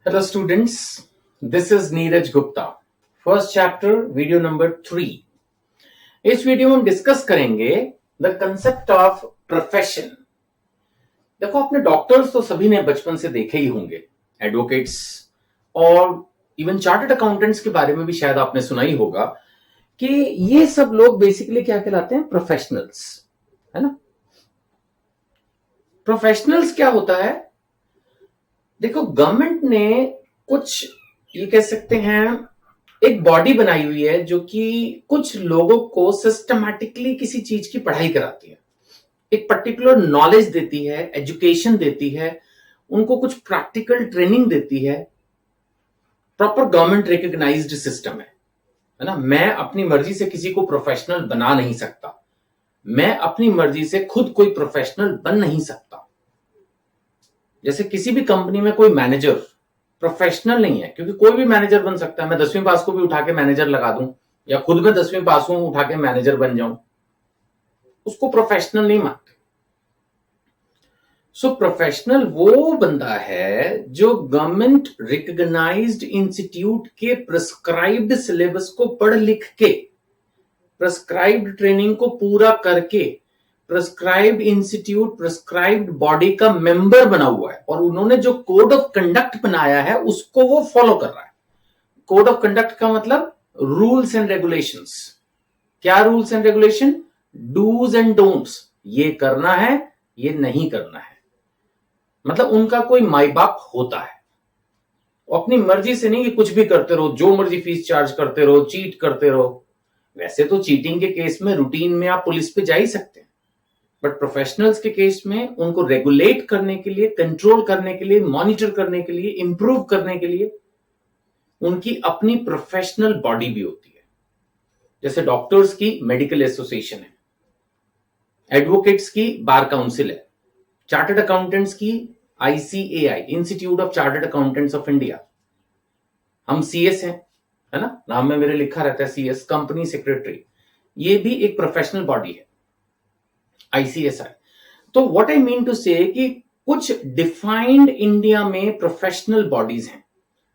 Hello students, this is Neeraj Gupta. First chapter, video number 3. इस video में हम discuss करेंगे द कंसेप्ट ऑफ प्रोफेशन। देखो, अपने डॉक्टर्स तो सभी ने बचपन से देखे ही होंगे, एडवोकेट्स और इवन चार्टर्ड अकाउंटेंट्स के बारे में भी शायद आपने सुना ही होगा कि ये सब लोग बेसिकली क्या कहलाते हैं? प्रोफेशनल्स, है ना। प्रोफेशनल्स क्या होता है? देखो, गवर्नमेंट ने कुछ ये कह सकते हैं एक बॉडी बनाई हुई है जो कि कुछ लोगों को सिस्टमैटिकली किसी चीज की पढ़ाई कराती है, एक पर्टिकुलर नॉलेज देती है, एजुकेशन देती है, उनको कुछ प्रैक्टिकल ट्रेनिंग देती है। प्रॉपर गवर्नमेंट रिकॉग्नाइज्ड सिस्टम है ना। मैं अपनी मर्जी से किसी को प्रोफेशनल बना नहीं सकता, मैं अपनी मर्जी से खुद कोई प्रोफेशनल बन नहीं सकता। जैसे किसी भी कंपनी में कोई मैनेजर प्रोफेशनल नहीं है, क्योंकि कोई भी मैनेजर बन सकता है। मैं 10वीं पास को भी उठा के मैनेजर लगा दूं, या खुद में 10वीं पास हूं उठा के मैनेजर बन जाऊं, उसको प्रोफेशनल नहीं मानते। सो प्रोफेशनल वो बंदा है जो गवर्नमेंट रिकॉग्नाइज्ड इंस्टीट्यूट के प्रिस्क्राइब्ड सिलेबस को पढ़ लिख के, प्रिस्क्राइब्ड ट्रेनिंग को पूरा करके, प्रिस्क्राइब्ड इंस्टीट्यूट, प्रिस्क्राइब्ड बॉडी का मेंबर बना हुआ है, और उन्होंने जो कोड ऑफ कंडक्ट बनाया है उसको वो फॉलो कर रहा है। कोड ऑफ कंडक्ट का मतलब रूल्स एंड रेगुलेशंस। क्या rules and regulation? Dos and don'ts. ये करना है, ये नहीं करना है। मतलब उनका कोई माई बाप होता है, अपनी मर्जी से नहीं कि कुछ भी करते रहो, जो मर्जी फीस चार्ज करते रहो, चीट करते रहो। वैसे तो चीटिंग के केस में रूटीन में आप पुलिस पे जा ही सकते हैं, बट प्रोफेशनल्स के केस में उनको रेगुलेट करने के लिए, कंट्रोल करने के लिए, मॉनिटर करने के लिए, इंप्रूव करने के लिए उनकी अपनी प्रोफेशनल बॉडी भी होती है। जैसे डॉक्टर्स की मेडिकल एसोसिएशन है, एडवोकेट्स की बार काउंसिल है, चार्टर्ड अकाउंटेंट्स की ICAI, institute of chartered accountants of India. हम CS हैं, है ना, नाम में मेरे लिखा रहता है CS, कंपनी सेक्रेटरी। ये भी एक प्रोफेशनल बॉडी है, ICSI। तो व्हाट आई मीन टू से कि कुछ डिफाइंड इंडिया में प्रोफेशनल बॉडीज हैं।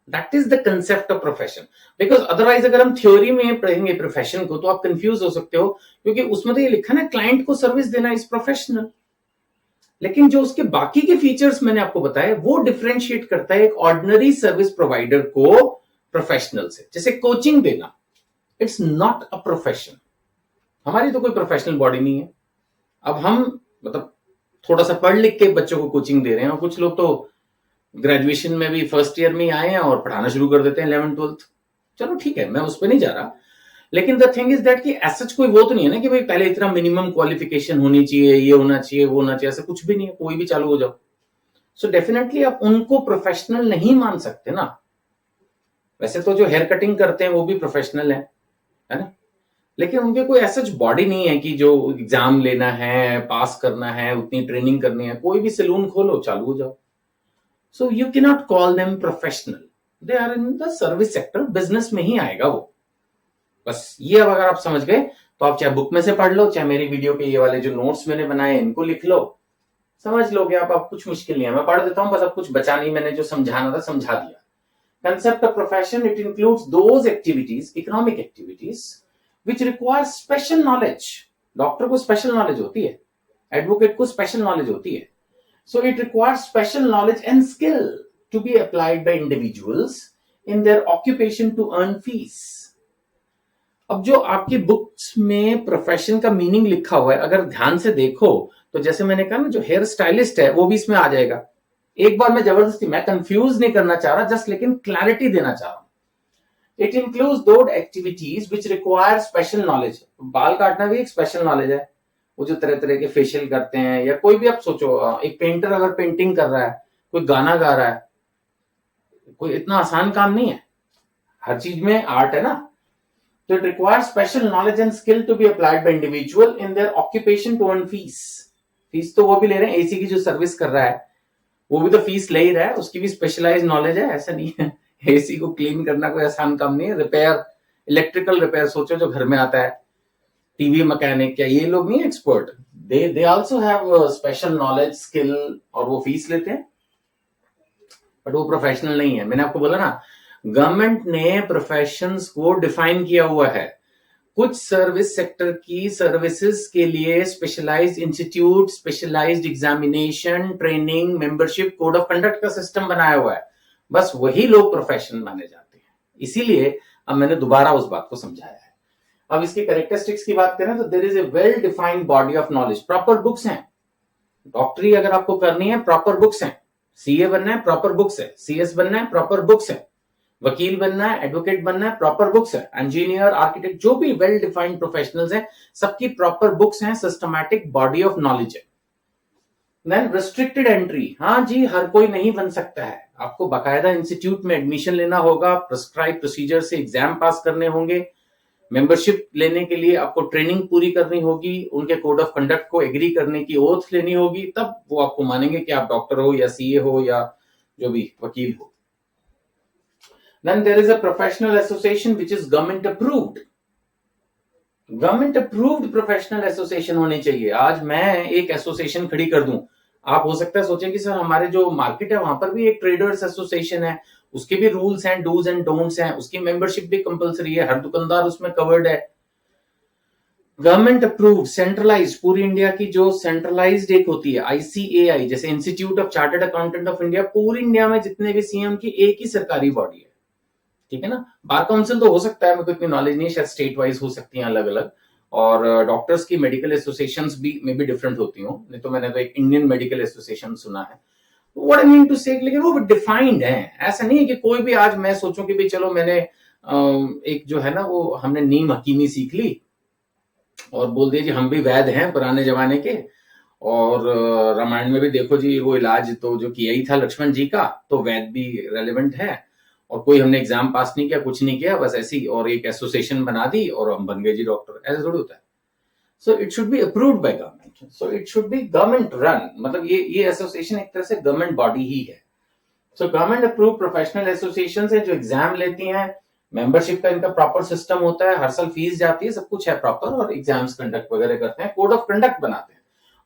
That is the concept of profession. Because otherwise अगर हम थ्योरी में पढ़ेंगे प्रोफेशन को तो आप कंफ्यूज हो सकते हो, क्योंकि उसमें तो ये लिखा ना, क्लाइंट को सर्विस देना इज प्रोफेशनल। लेकिन जो उसके बाकी के फीचर्स मैंने आपको बताए वो डिफरेंशिएट करता है एक ऑर्डिनरी सर्विस प्रोवाइडर को प्रोफेशनल से। जैसे कोचिंग देना, इट्स नॉट अ प्रोफेशन। हमारी तो कोई प्रोफेशनल बॉडी नहीं है। अब हम मतलब थोड़ा सा पढ़ लिख के बच्चों को कोचिंग दे रहे हैं, और कुछ लोग तो ग्रेजुएशन में भी फर्स्ट ईयर में ही आए हैं और पढ़ाना शुरू कर देते हैं 11th 12th। चलो ठीक है, मैं उस पर नहीं जा रहा, लेकिन द थिंग इज दैट कि ऐसा कोई वो तो नहीं है ना कि भाई पहले इतना मिनिमम क्वालिफिकेशन होनी चाहिए, ये होना चाहिए, वो होना चाहिए, ऐसा कुछ भी नहीं है, कोई भी चालू हो जाओ। सो डेफिनेटली आप उनको प्रोफेशनल नहीं मान सकते ना। वैसे तो जो हेयर कटिंग करते हैं वो भी प्रोफेशनल है ना, लेकिन उनके कोई ऐसा बॉडी नहीं है कि जो एग्जाम लेना है, पास करना है, उतनी ट्रेनिंग करनी है। कोई भी सैलून खोलो, चालू हो जाओ। So you can not call them professional, they are in the service sector, business में ही आएगा वो। बस ये अब अगर आप समझ गए तो आप चाहे बुक में से पढ़ लो, चाहे मेरी वीडियो के ये वाले जो नोट्स मैंने बनाए इनको लिख लो, समझ लोगे आप कुछ मुश्किल नहीं है। मैं पढ़ देता हूं, बस अब कुछ बचा नहीं, मैंने जो समझाना था समझा दिया। Concept of profession, it includes those activities, economic activities which require special knowledge। Doctor को स्पेशल नॉलेज होती है, एडवोकेट को स्पेशल नॉलेज होती है। So it requires special knowledge and skill to be applied by individuals in their occupation to earn fees। अब जो आपकी books में प्रोफेशन का मीनिंग लिखा हुआ है, अगर ध्यान से देखो तो जैसे मैंने कहा ना, जो हेयर स्टाइलिस्ट है वो भी इसमें आ जाएगा। एक बार मैं जबरदस्ती, मैं कंफ्यूज नहीं करना चाह रहा, जस्ट लेकिन क्लैरिटी देना चाह रहा हूं। It includes those activities which require special knowledge। बाल काटना भी एक स्पेशल नॉलेज है। वो जो तरह तरह के फेशियल करते हैं, या कोई भी आप सोचो, एक पेंटर अगर पेंटिंग कर रहा है, कोई गाना गा रहा है, कोई इतना आसान काम नहीं है, हर चीज में आर्ट है ना। तो it requires special knowledge and skill to be applied by individual in their occupation to earn fees. Fees तो वो भी ले रहे हैं, एसी की जो सर्विस कर रहा है वो भी तो फीस ले ही रहा है, उसकी भी स्पेशलाइज्ड नॉलेज है। ऐसा नहीं है एसी को क्लीन करना कोई आसान काम नहीं है। रिपेयर, इलेक्ट्रिकल रिपेयर सोचो जो घर में आता है, टीवी मैकेनिक, क्या ये लोग नहीं expert? They also have special knowledge, skill, और वो फीस लेते हैं। बट वो प्रोफेशनल नहीं है। मैंने आपको बोला ना, गवर्नमेंट ने प्रोफेशंस को डिफाइन किया हुआ है। कुछ सर्विस सेक्टर की सर्विसेज के लिए specialized institute, specialized examination, training, membership, code of conduct का सिस्टम बनाया हुआ है। बस वही लोग प्रोफेशन माने जाते हैं। इसीलिए अब मैंने दोबारा उस बात को समझाया है। अब इसकी कैरेक्टरिस्टिक्स की बात करें तो there is a well defined body of knowledge. Proper books हैं। डॉक्टरी अगर आपको करनी है, प्रॉपर बुक्स हैं। सीए बनना है, प्रॉपर बुक्स है। सीएस बनना है, प्रॉपर बुक्स है। वकील बनना है, एडवोकेट बनना है, प्रॉपर बुक्स है। इंजीनियर, आर्किटेक्ट, जो भी वेल डिफाइंड प्रोफेशनल्स हैं, सबकी प्रॉपर बुक्स हैं, सिस्टमैटिक बॉडी ऑफ नॉलेज है। देन रिस्ट्रिक्टेड एंट्री, हाँ जी, हर कोई नहीं बन सकता है। आपको बाकायदा इंस्टीट्यूट में एडमिशन लेना होगा, प्रिस्क्राइब प्रोसीजर से एग्जाम पास करने होंगे, मेंबरशिप लेने के लिए आपको ट्रेनिंग पूरी करनी होगी, उनके कोड ऑफ कंडक्ट को एग्री करने की ओथ लेनी होगी, तब वो आपको मानेंगे कि आप डॉक्टर हो या सीए हो या जो भी वकील हो। Then there is a professional association which is government approved. Government approved professional association होनी चाहिए। आज मैं एक एसोसिएशन खड़ी कर दूं, आप हो सकता है सोचें कि सर हमारे जो मार्केट है वहां पर भी एक ट्रेडर्स एसोसिएशन है, उसके भी रूल्स हैं, डूज एंड डोंट्स हैं, उसकी मेंबरशिप भी कंपलसरी है, हर दुकानदार उसमें कवर्ड है। गवर्नमेंट अप्रूव्ड सेंट्रलाइज्ड, पूरी इंडिया की जो सेंट्रलाइज्ड एक होती है आईसीएआई, जैसे institute of chartered accountant of India, पूरी इंडिया में जितने भी सीएम की एक ही सरकारी बॉडी है, ठीक है ना। बार काउंसिल तो हो सकता है, मेरे को इतनी नॉलेज नहीं है, शायद स्टेट वाइज हो सकती हैं अलग अलग, और डॉक्टर्स की मेडिकल एसोसिएशंस भी मे बी डिफरेंट होती हो, नहीं तो मैंने तो एक इंडियन मेडिकल एसोसिएशन सुना है। व्हाट आई मीन टू से, लेकिन वो डिफाइंड है। ऐसा नहीं है कि कोई भी आज मैं सोचूं कि भाई चलो मैंने एक जो है ना वो हमने नीम हकीमी सीख ली और बोल दिया जी हम भी वैद हैं पुराने जमाने के, और रामायण में भी देखो जी वो इलाज तो जो किया ही था लक्ष्मण जी का, तो वैद भी रेलेवेंट है, और कोई हमने एग्जाम पास नहीं किया, कुछ नहीं किया, बस ऐसी और एक एसोसिएशन बना दी और हम बन गए जी डॉक्टर। ऐसा थोड़ी होता है। So it should be approved by government, so it should be government run, मतलब ये एसोसिएशन एक तरह से गवर्नमेंट बॉडी ही है। So government approve professional association है जो एग्जाम लेती हैं, मेंबरशिप का इनका प्रॉपर सिस्टम होता है, हर साल फीस जाती है, सब कुछ है प्रॉपर, और एग्जाम्स कंडक्ट वगैरह करते हैं, कोड ऑफ कंडक्ट बनाते हैं।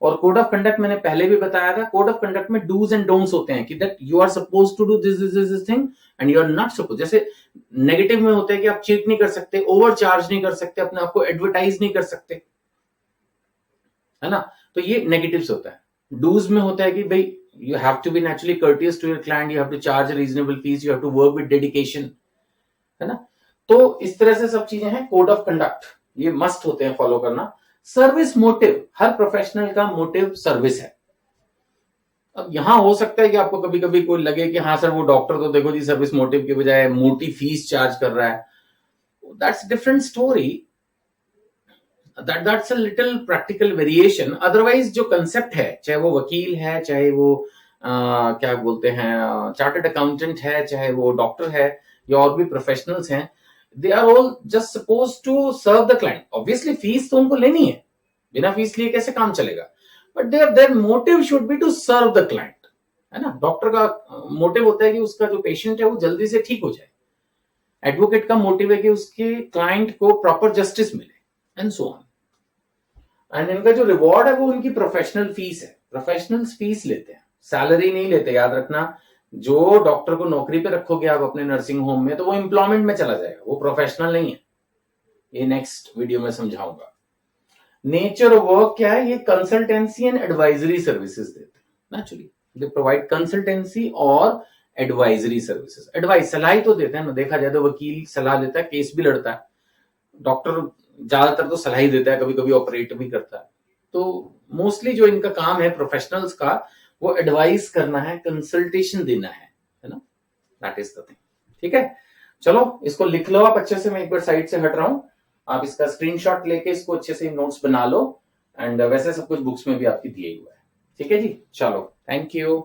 और कोड ऑफ कंडक्ट मैंने पहले भी बताया था, कोड ऑफ कंडक्ट में डूज एंड डोंट्स होते हैं कि that you are suppose to do this thing and you are not suppose. जैसे नेगेटिव में होता है कि आप चीट नहीं कर सकते, ओवर चार्ज नहीं कर सकते, अपने आप को एडवर्टाइज नहीं कर सकते, है ना, तो ये नेगेटिव्स होता है। डूज में होता है कि भाई you have to be naturally courteous to your client, you have to charge a reasonable fees, you have to work with dedication, है ना। तो इस तरह से सब चीजें हैं। कोड ऑफ कंडक्ट ये मस्ट होते हैं फॉलो करना। सर्विस मोटिव, हर प्रोफेशनल का मोटिव सर्विस है। अब यहां हो सकता है कि आपको कभी कभी कोई लगे कि हाँ सर वो डॉक्टर तो देखो जी सर्विस मोटिव के बजाय मोटी फीस चार्ज कर रहा है, that's different story, that's a little practical variation। Otherwise जो कंसेप्ट है, चाहे वो वकील है, चाहे वो क्या बोलते हैं चार्टर्ड अकाउंटेंट है, चाहे वो डॉक्टर है या और भी प्रोफेशनल्स हैं, they are all just suppose to serve the client. Obviously fees तो उनको लेनी है, बिना फीस लिए कैसे काम चलेगा, but their motive should be to serve the client, है ना। डॉक्टर का मोटिव होता है कि उसका जो पेशेंट है वो जल्दी से ठीक हो जाए, एडवोकेट का मोटिव है कि उसके क्लाइंट को प्रॉपर जस्टिस मिले, एंड सो ऑन। एंड इनका जो रिवॉर्ड है वो उनकी प्रोफेशनल फीस है। प्रोफेशनल्स फीस लेते हैं, सैलरी नहीं लेते, याद रखना। जो डॉक्टर को नौकरी पे रखोगे आप अपने नर्सिंग होम में, तो वो एम्प्लॉयमेंट में चला जाएगा, वो प्रोफेशनल नहीं है। ये नेक्स्ट वीडियो में समझाऊंगा। नेचर ऑफ वर्क क्या है, ये कंसल्टेंसी एंड एडवाइजरी सर्विसेज देते हैं। नेचुरली दे प्रोवाइड कंसल्टेंसी और एडवाइजरी सर्विसेज। एडवाइस सलाह तो देते हैं ना, देखा जाए तो वकील सलाह देता है, केस भी लड़ता है, डॉक्टर ज्यादातर तो सलाह ही देता है, कभी कभी ऑपरेट भी करता है। तो मोस्टली जो इनका काम है प्रोफेशनल्स का, वो एडवाइस करना है, कंसल्टेशन देना है ना, दैट इज द थिंग। ठीक है, चलो इसको लिख लो आप अच्छे से, मैं एक बार साइड से हट रहा हूं, आप इसका स्क्रीनशॉट लेके इसको अच्छे से नोट्स बना लो, एंड वैसे सब कुछ बुक्स में भी आपकी दिए हुआ है। ठीक है जी, चलो, थैंक यू।